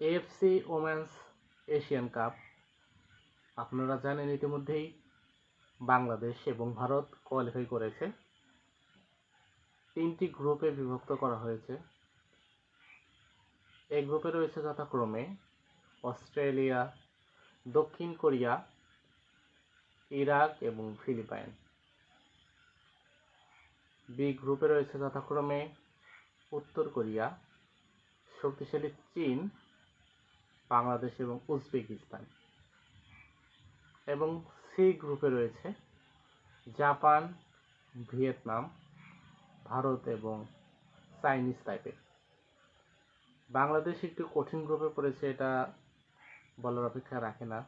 AFC women's Asian cup আপনারা জানেন ইতিমধ্যেই বাংলাদেশ এবং ভারত কোয়ালিফাই করেছে। 3টি গ্রুপে বিভক্ত করা হয়েছে। এই গ্রুপে রয়েছে যথাক্রমে অস্ট্রেলিয়া, দক্ষিণ কোরিয়া, ইরাক এবং ফিলিপাইন। বি গ্রুপে রয়েছে যথাক্রমে উত্তর কোরিয়া, শক্তিশালী চীন, বাংলাদেশ এবং উজবেকিস্তান। এবং সি গ্রুপে রয়েছে জাপান, ভিয়েতনাম, ভারত এবং চাইনিজ তাইপে। বাংলাদেশ একটু কঠিন গ্রুপে পড়েছে, এটা বলার অপেক্ষা রাখে না,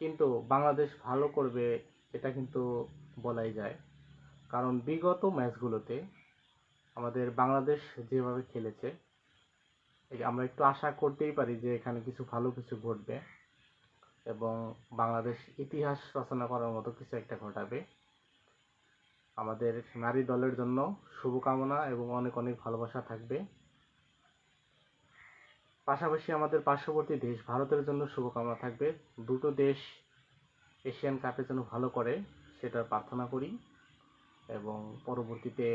কিন্তু বাংলাদেশ ভালো করবে এটা কিন্তু বলাই যায়। কারণ বিগত ম্যাচগুলোতে আমাদের বাংলাদেশ যেভাবে খেলেছে, আমরা একটু আশা করতেই পারি যে এখানে কিছু ভালো কিছু ঘটবে এবং বাংলাদেশ ইতিহাস রচনা করার মতো কিছু একটা ঘটাবে। আমাদের নারী দলের জন্য শুভকামনা এবং অনেক অনেক ভালোবাসা থাকবে। পাশাপাশি আমাদের পার্শ্ববর্তী দেশ ভারতের জন্য শুভকামনা থাকবে। দুটো দেশ এশিয়ান কাপে যেন ভালো করে সেটা প্রার্থনা করি। এবং পরবর্তীতে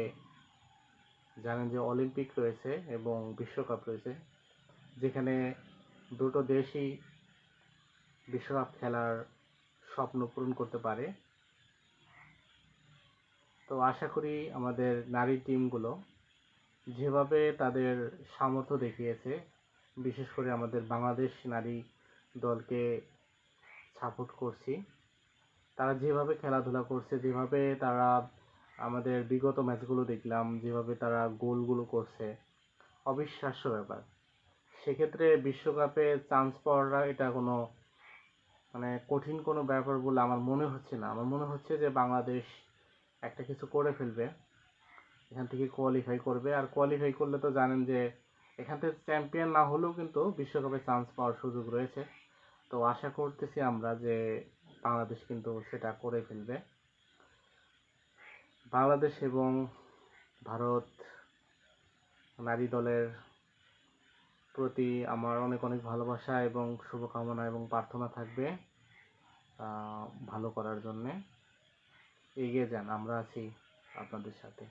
জানেন যে অলিম্পিক রয়েছে এবং বিশ্বকাপ রয়েছে, যেখানে দুটো দেশই বিশ্বকাপ খেলার স্বপ্ন পূরণ করতে পারে। তো আশা করি আমাদের নারী টিমগুলো যেভাবে তাদের সামর্থ্য দেখিয়েছে, বিশেষ করে আমাদের বাংলাদেশ নারী দলকে সাপোর্ট করছি। তারা যেভাবে খেলাধুলা করছে, যেভাবে তারা আমাদের বিগত ম্যাচগুলো দেখলাম, যেভাবে তারা গোলগুলো করছে, অবিশ্বাস্য ব্যাপার। সেক্ষেত্রে বিশ্বকাপে চান্স পাওয়াটা এটা কোনো কঠিন কোনো ব্যাপার বলে আমার মনে হচ্ছে না। আমার মনে হচ্ছে যে বাংলাদেশ একটা কিছু করে ফেলবে, এখান থেকে কোয়ালিফাই করবে। আর কোয়ালিফাই করলে তো জানেন যে এখান থেকে চ্যাম্পিয়ন না হলেও কিন্তু বিশ্বকাপে চান্স পাওয়ার সুযোগ রয়েছে। তো আশা করতেছি আমরা যে বাংলাদেশ কিন্তু সেটা করে ফেলবে। বাংলাদেশ এবং ভারত নারী দলের প্রতি আমার অনেক অনেক ভালোবাসা এবং শুভকামনা এবং প্রার্থনা থাকবে ভালো করার জন্যে। এগিয়ে যান, আমরা আছি আপনাদের সাথে।